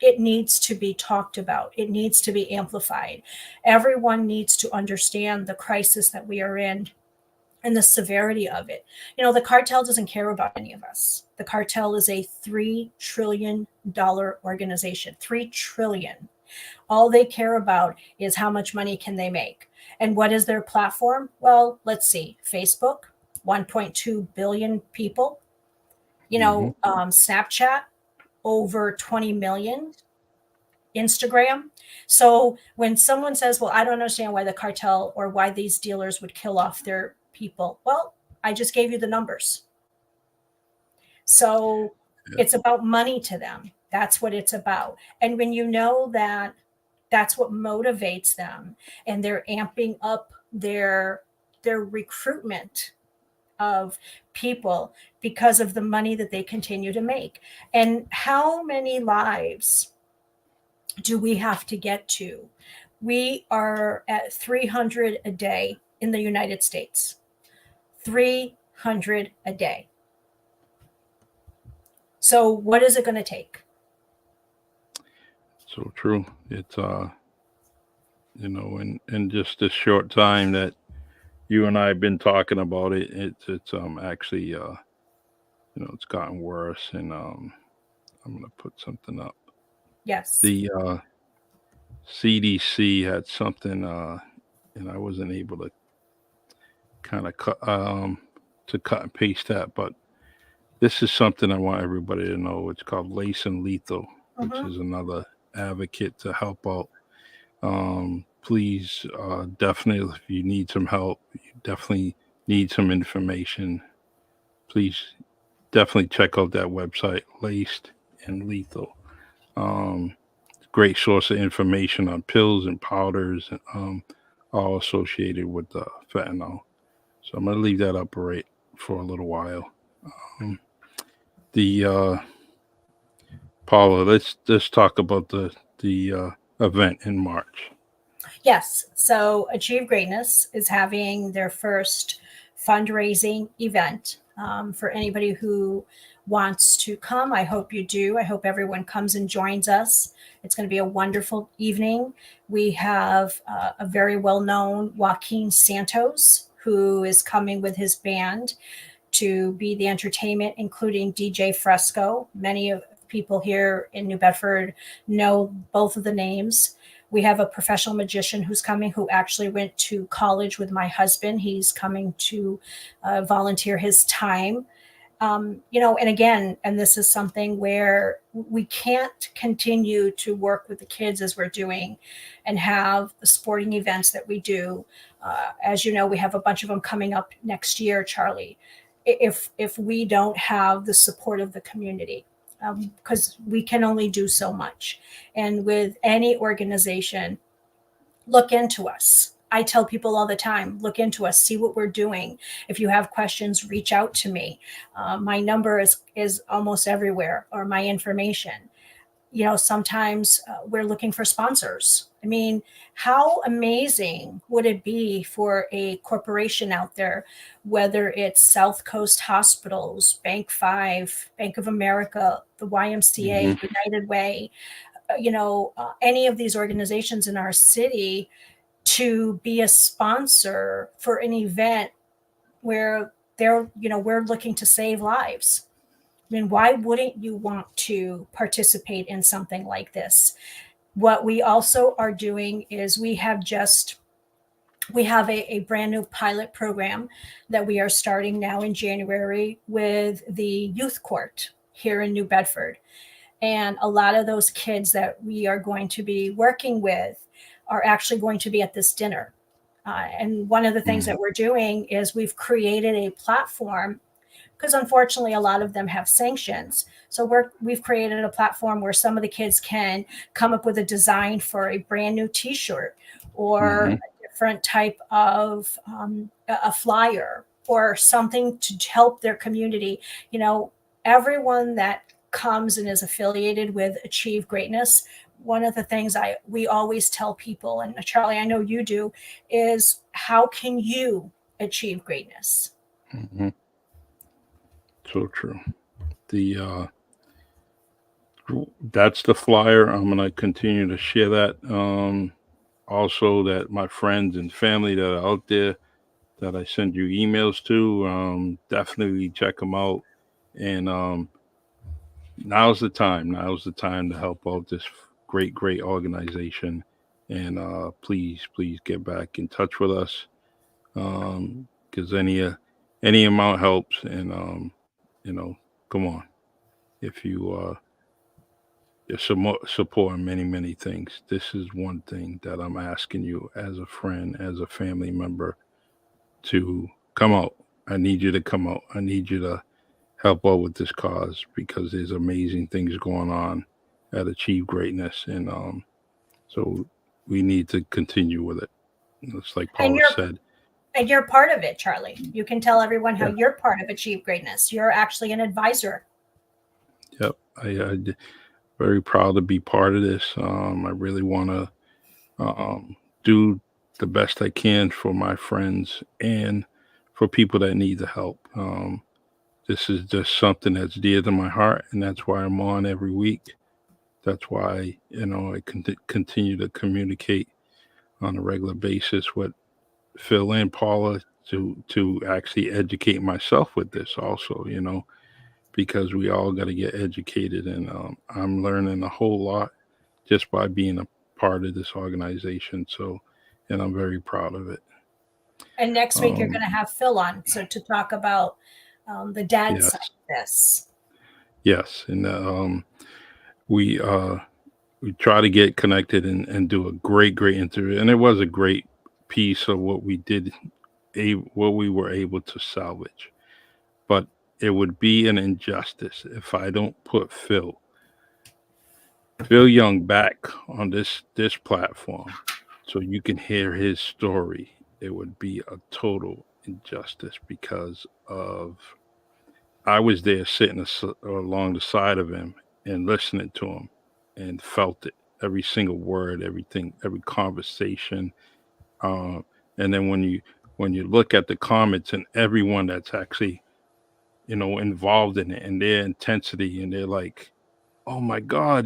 it needs to be talked about. It needs to be amplified. Everyone needs to understand the crisis that we are in and the severity of it. The cartel doesn't care about any of us. The cartel is a $3 trillion organization. $3 trillion. All they care about is how much money can they make. And what is their platform? Well, let's see. Facebook, 1.2 billion people. Mm-hmm. Snapchat, over 20 million. Instagram. So when someone says, well, I don't understand why the cartel or why these dealers would kill off their people. Well, I just gave you the numbers. So it's about money to them. That's what it's about. And when you know that that's what motivates them and they're amping up their recruitment of people because of the money that they continue to make. And how many lives do we have to get to? We are at 300 a day in the United States. 300 a day. So what is it going to take? So true. It's in just this short time that you and I have been talking about it, it's actually it's gotten worse, and I'm gonna put something up. Yes. The CDC had something, and I wasn't able to kind of cut and paste that, but this is something I want everybody to know. It's called Lace and Lethal, which is another advocate to help out. Please, definitely, if you need some help, you definitely need some information. Please, definitely check out that website, Laced and Lethal. Um, Great source of information on pills and powders, all associated with fentanyl. So I'm gonna leave that up right for a little while. The Paula, let's talk about the event in March. Yes. So Achieve Greatness is having their first fundraising event for anybody who wants to come. I hope you do. I hope everyone comes and joins us. It's going to be a wonderful evening. We have a very well-known Joaquin Santos, who is coming with his band to be the entertainment, including DJ Fresco. Many of people here in New Bedford know both of the names. We have a professional magician who's coming, who actually went to college with my husband. He's coming to volunteer his time. And again, and this is something where we can't continue to work with the kids as we're doing and have the sporting events that we do. As you know, we have a bunch of them coming up next year, Charlie. if we don't have the support of the community, because we can only do so much. And with any organization, look into us. I tell people all the time, look into us, see what we're doing. If you have questions, reach out to me. My number is almost everywhere, or my information. Sometimes we're looking for sponsors. I mean, how amazing would it be for a corporation out there, whether it's South Coast Hospitals, Bank 5, Bank of America, the YMCA, Mm-hmm. United Way, any of these organizations in our city, to be a sponsor for an event where we're looking to save lives. I mean, why wouldn't you want to participate in something like this? What we also are doing is we have a brand new pilot program that we are starting now in January with the youth court here in New Bedford. And a lot of those kids that we are going to be working with are actually going to be at this dinner. And one of the things that we're doing is we've created a platform, because unfortunately a lot of them have sanctions. So we've created a platform where some of the kids can come up with a design for a brand new T-shirt, or Mm-hmm. a different type of a flyer, or something to help their community. Everyone that comes and is affiliated with Achieve Greatness, one of the things we always tell people, and Charlie, I know you do, is how can you achieve greatness? Mm-hmm. So true. The That's the flyer. I'm gonna continue to share that. Also, that my friends and family that are out there that I send you emails to, definitely check them out. And now's the time. Now's the time to help out this great organization. And please, please get back in touch with us, because any amount helps. And you know, come on, if you're supporting many things. This is one thing that I'm asking you as a friend, as a family member, to come out. I need you to come out. I need you to help out with this cause, because there's amazing things going on at Achieve Greatness. And so we need to continue with it. It's like And Paula you're said. and you're part of it, Charlie. You can tell everyone how Yeah. you're part of Achieve Greatness. You're actually an advisor. Yep. Very proud to be part of this. I really want to do the best I can for my friends and for people that need the help. This is just something that's dear to my heart, and that's why I'm on every week. That's why I continue to communicate on a regular basis with Phil and Paula to actually educate myself with this also. Because we all got to get educated, and I'm learning a whole lot just by being a part of this organization. So, and I'm very proud of it. And next week you're Um, going to have Phil on, so to talk about the dad yes, side of this. yes, and we uh, we try to get connected and do a great interview, and it was a great piece of what we did, what we were able to salvage. But it would be an injustice if I don't put Phil Young back on this platform, so you can hear his story. It would be a total injustice, because of I was there sitting along the side of him and listening to him, and felt it, every single word, everything, every conversation. Uh, and then when you look at the comments and everyone that's actually involved in it, and their intensity, and they're like, oh my God,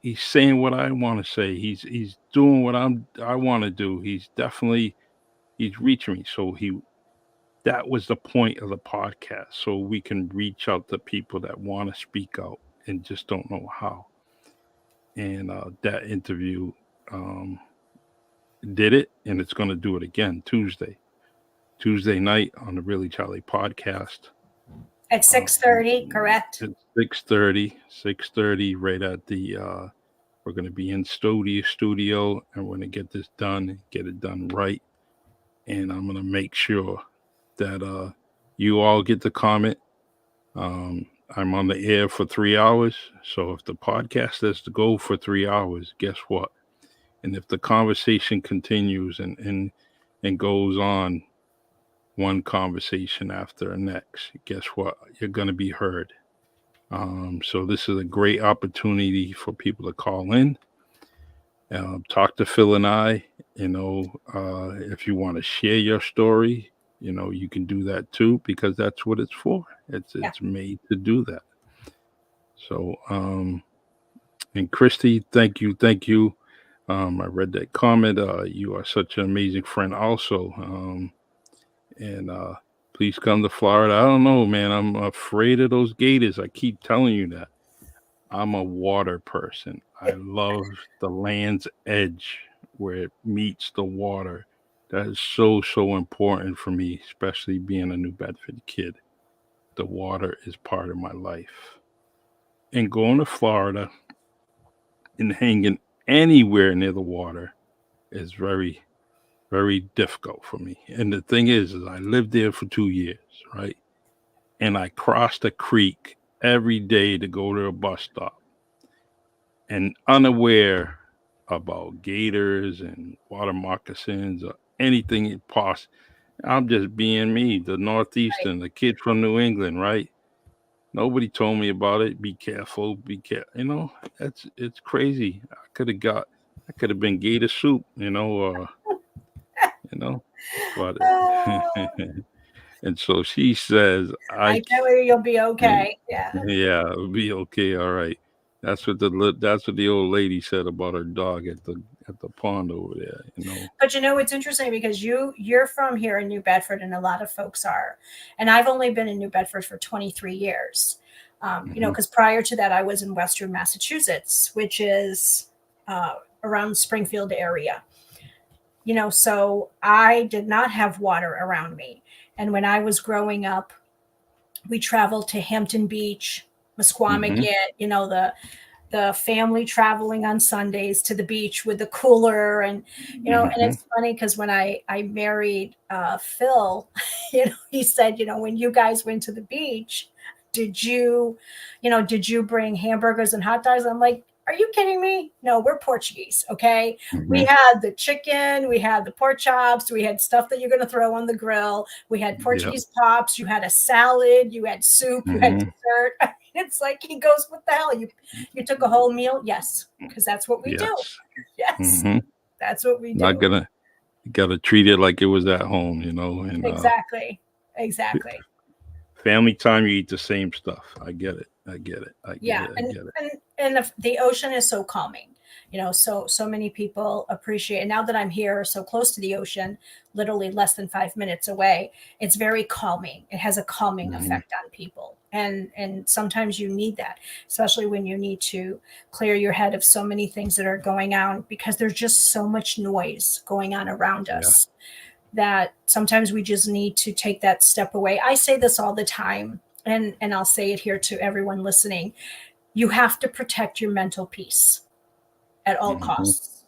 he's saying what I want to say. He's doing what I want to do. He's reaching me. So that was the point of the podcast. So we can reach out to people that want to speak out and just don't know how. And that interview um, did it, and it's going to do it again Tuesday night on the Really Charlie podcast. At 6:30, correct? It's 6:30, right at the we're going to be in studio, and we're going to get this done, get it done right. And I'm going to make sure that You all get to comment. I'm on the air for 3 hours. So if the podcast is to go for 3 hours, guess what? And if the conversation continues and goes on one conversation after the next, guess what? You're going to be heard. So this is a great opportunity for people to call in, talk to Phil and I. If you want to share your story, you can do that too, because that's what it's for. It's made to do that. So, and Christy, thank you. I read that comment. You are such an amazing friend, also. And please come to Florida. I don't know, man. I'm afraid of those gators. I keep telling you that. I'm a water person. I love the land's edge where it meets the water. That is so important for me, especially being a New Bedford kid. The water is part of my life. And going to Florida and hanging anywhere near the water is very, very difficult for me. And the thing is I lived there for 2 years, right? And I crossed a creek every day to go to a bus stop, and unaware about gators and water moccasins or anything possible. I'm just being me, the Northeastern, the kid from New England, right? Nobody told me about it. Be careful, be careful. It's crazy. I could have been gator soup, you know, but and so she says, I tell you, you'll be okay. Yeah. yeah, it'll be okay. All right. That's what the old lady said about her dog at the pond over there. But it's interesting because you're from here in New Bedford, and a lot of folks are, and I've only been in New Bedford for 23 years. Because prior to that, I was in Western Massachusetts, which is around Springfield area. So I did not have water around me, and when I was growing up, we traveled to Hampton Beach, Musquamacket. The family traveling on Sundays to the beach with the cooler, and and it's funny because when I married Phil, he said, when you guys went to the beach, did you bring hamburgers and hot dogs? I'm like, are you kidding me? No, we're Portuguese. Okay. We had the chicken, we had the pork chops, we had stuff that you're going to throw on the grill. We had Portuguese pops. You had a salad, you had soup, you had dessert. It's like, he goes, what the hell? You took a whole meal? Yes. Because that's what we do. Yes. That's what we do. Not gonna, gotta treat it like it was at home, and exactly. Family time, you eat the same stuff. I get it. And the ocean is so calming. So many people appreciate. And now that I'm here so close to the ocean, literally less than 5 minutes away, it's very calming. It has a calming effect on people. And sometimes you need that, especially when you need to clear your head of so many things that are going on, because there's just so much noise going on around us that sometimes we just need to take that step away. I say this all the time, and I'll say it here to everyone listening. You have to protect your mental peace at all costs.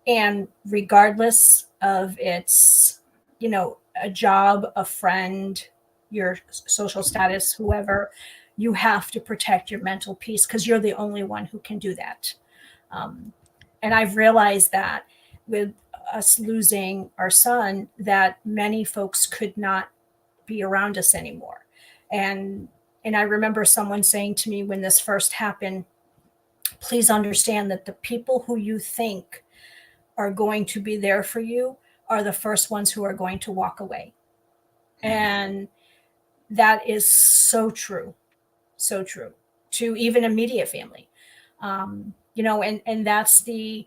And regardless of it's, a job, a friend, your social status, whoever, you have to protect your mental peace, because you're the only one who can do that. And I've realized that with us losing our son, that many folks could not be around us anymore. And I remember someone saying to me when this first happened, please understand that the people who you think are going to be there for you are the first ones who are going to walk away. And that is so true to even immediate family. And that's the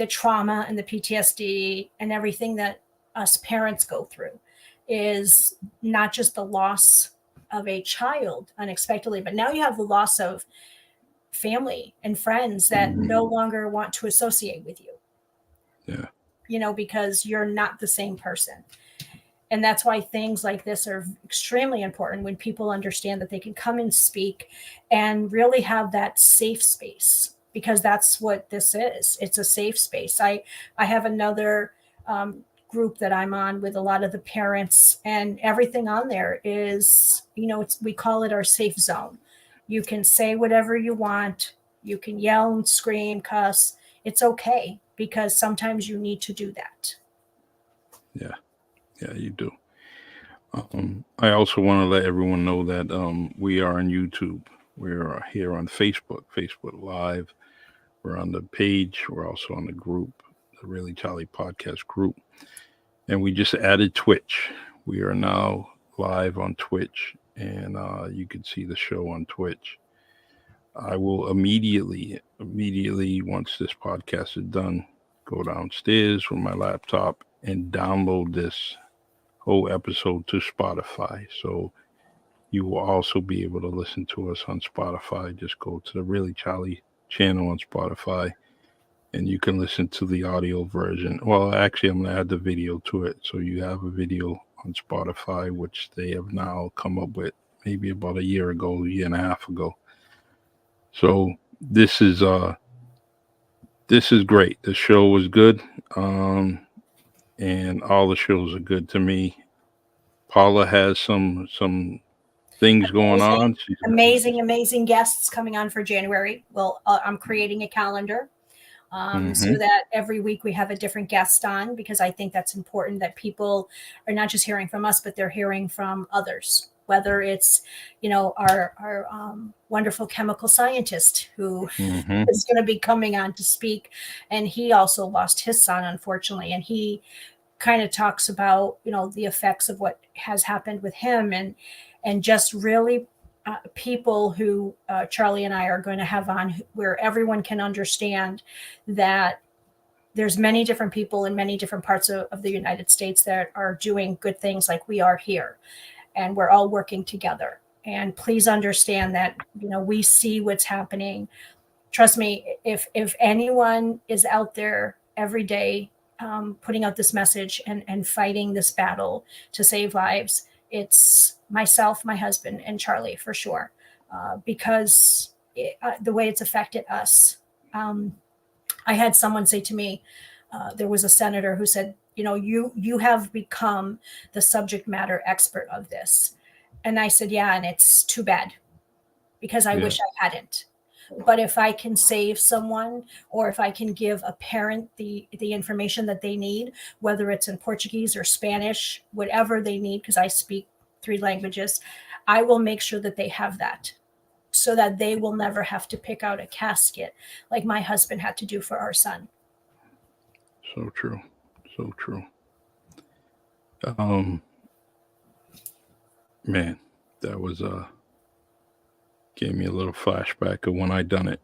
trauma and the PTSD and everything that us parents go through, is not just the loss of a child unexpectedly, but now you have the loss of family and friends that no longer want to associate with you. Because you're not the same person. And that's why things like this are extremely important, when people understand that they can come and speak and really have that safe space, because that's what this is. It's a safe space. I have another group that I'm on with a lot of the parents, and everything on there is, we call it our safe zone. You can say whatever you want. You can yell and scream, cuss. It's okay, because sometimes you need to do that. Yeah, yeah, you do. I also want to let everyone know that we are on YouTube. We're here on Facebook Live. We're on the page. We're also on the group, the Really Jolly Podcast group. And we just added Twitch. We are now live on Twitch, and you can see the show on Twitch. I will immediately, once this podcast is done, go downstairs with my laptop and download this whole episode to Spotify. So you will also be able to listen to us on Spotify. Just go to the Really Jolly channel on Spotify, and you can listen to the audio version. Well, actually, I'm going to add the video to it. So you have a video on Spotify, which they have now come up with maybe about a year and a half ago. So this is great. The show was good. And all the shows are good to me. Paula has some things going on. Amazing guests coming on for January. Well, I'm creating a calendar so that every week we have a different guest on, because I think that's important, that people are not just hearing from us, but they're hearing from others. Whether it's, our wonderful chemical scientist who is going to be coming on to speak, and he also lost his son, unfortunately, and he kind of talks about the effects of what has happened with him, and just really people who Charlie and I are going to have on, where everyone can understand that there's many different people in many different parts of the United States that are doing good things like we are here, and we're all working together. And please understand that we see what's happening. Trust me, if anyone is out there every day putting out this message and fighting this battle to save lives, it's myself, my husband, and Charlie, for sure, because the way it's affected us. I had someone say to me, there was a senator who said, you have become the subject matter expert of this. And I said, yeah, and it's too bad, because I wish I hadn't. But if I can save someone, or if I can give a parent the information that they need, whether it's in Portuguese or Spanish, whatever they need, because I speak 3 languages, I will make sure that they have that, so that they will never have to pick out a casket like my husband had to do for our son. So true. Man, that was gave me a little flashback of when I done it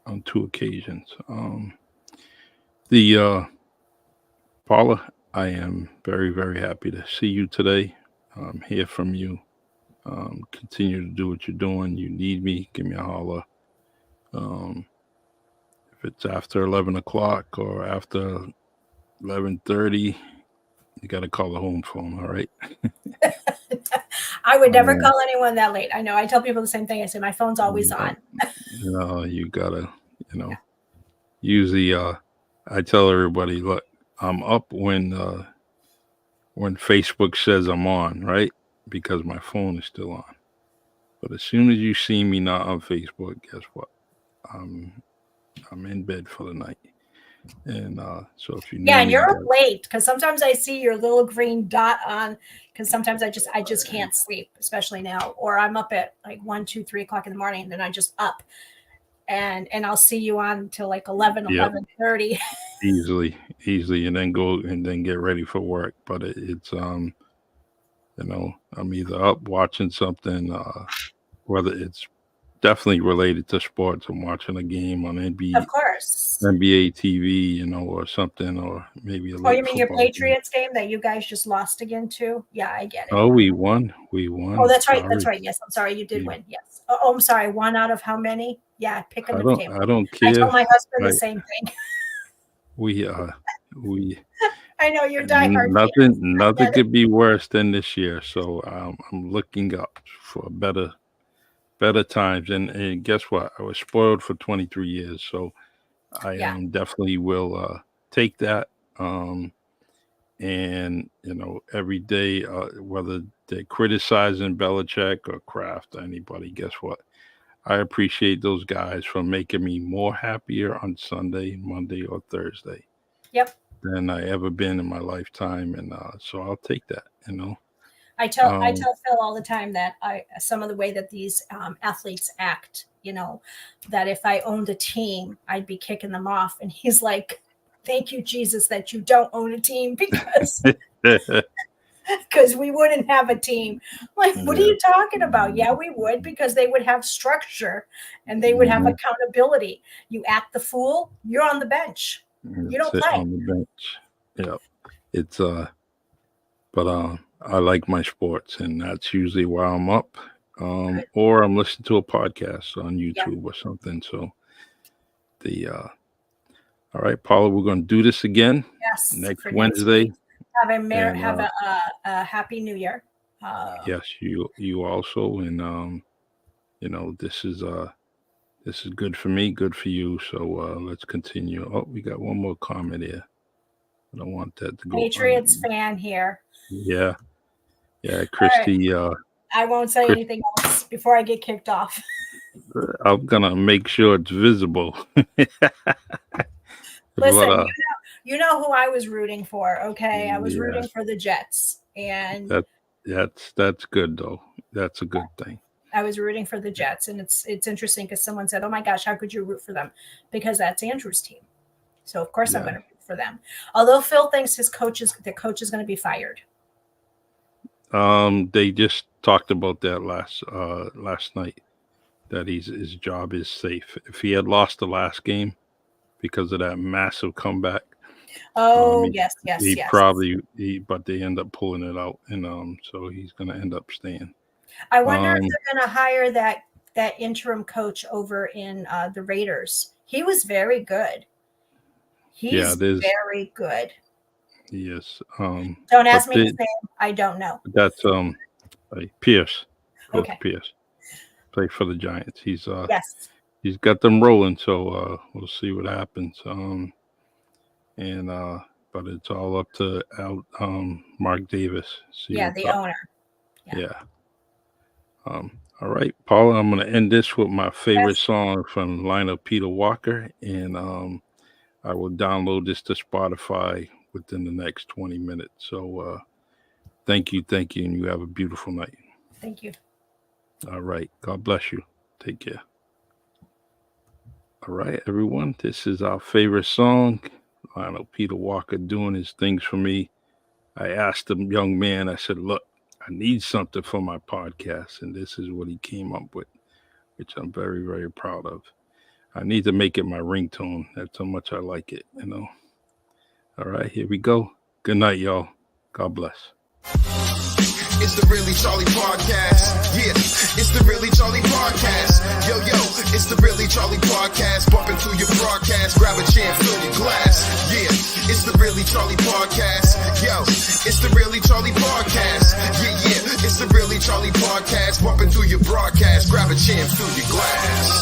on 2 occasions. The Paula, I am very, very happy to see you today. Hear from you. Continue to do what you're doing. You need me, give me a holler. If it's after 11 o'clock or after 11:30, you got to call the home phone. All right. I would never call anyone that late. I know. I tell people the same thing. I say my phone's always on. No, you gotta, usually I tell everybody, look, I'm up when Facebook says I'm on, right? Because my phone is still on. But as soon as you see me not on Facebook, guess what? I'm in bed for the night. And so if you need and you're up late, because sometimes I see your little green dot on, because sometimes I just can't sleep, especially now, or I'm up at like 1, 2, 3 o'clock in the morning, and then I just up, and I'll see you on till like 11:30. Easily, and then go and then get ready for work. But it's I'm either up watching something, whether it's definitely related to sports. I'm watching a game on Of course. NBA TV, or something, or maybe a late. Oh, you mean your Patriots game that you guys just lost again too? Yeah, I get it. Oh, we won. Oh, that's right. That's right. Yes, I'm sorry. You did win. Yes. Oh, I'm sorry. 1 out of how many? Yeah, pick a game. I don't care. I told my husband the same thing. We I know you're diehard. Nothing could be worse than this year. So I'm looking up for better times. And guess what? I was spoiled for 23 years. So I definitely will take that. And, every day, whether they're criticizing Belichick or Kraft or anybody, guess what? I appreciate those guys for making me more happier on Sunday, Monday, or Thursday Yep. than I ever been in my lifetime. And so I'll take that, I tell Phil all the time that some of the way that these athletes act, that if I owned a team, I'd be kicking them off. And he's like, thank you, Jesus, that you don't own a team because we wouldn't have a team. Like, what are you talking about? Yeah, we would, because they would have structure and they would have accountability. You act the fool, you're on the bench. You don't play on the bench. Yeah, it's but I like my sports, and that's usually while I'm up, or I'm listening to a podcast on YouTube or something. So all right, Paula, we're going to do this again next Wednesday. Have a happy New Year. Yes, you also, and this is good for me, good for you. So let's continue. Oh, we got one more comment here. I don't want that to go. Patriots fan here. Yeah, Christy. Right. I won't say anything else before I get kicked off. I'm gonna make sure it's visible. Listen, but, you know who I was rooting for, okay? I was rooting for the Jets, and that's good though. That's a good thing. I was rooting for the Jets, and it's interesting because someone said, "Oh my gosh, how could you root for them?" Because that's Andrew's team, so of course I'm going to root for them. Although Phil thinks the coach is going to be fired. They just talked about that last night, that his job is safe. If he had lost the last game because of that massive comeback. Yes. But they end up pulling it out, and so he's going to end up staying. I wonder if they're going to hire that interim coach over in the Raiders. He was very good. He's very good. Yes. Don't ask me his name. I don't know. That's Pierce. Okay. Pierce. Play for the Giants. He's He's got them rolling, so we'll see what happens. But it's all up to Mark Davis. The owner. Yeah. All right, Paula, I'm going to end this with my favorite song from Lionel Peter Walker, and I will download this to Spotify within the next 20 minutes. So thank you, and you have a beautiful night. Thank you. All right. God bless you. Take care. All right, everyone. This is our favorite song. Lionel Peter Walker doing his things for me. I asked the young man, I said, look, I need something for my podcast. And this is what he came up with, which I'm very, very proud of. I need to make it my ringtone. That's how much I like it, All right, here we go. Good night, y'all. God bless. It's the Really Charlie Podcast. Yeah, it's the Really Charlie Podcast. Yo, it's the Really Charlie Podcast. Bumping through your broadcast. Grab a chair, fill your glass. Yeah, it's the Really Charlie Podcast. Yo, it's the Really Charlie Podcast. Yeah, it's the Really Charlie Podcast. Bumping through your broadcast. Grab a chair, fill your glass.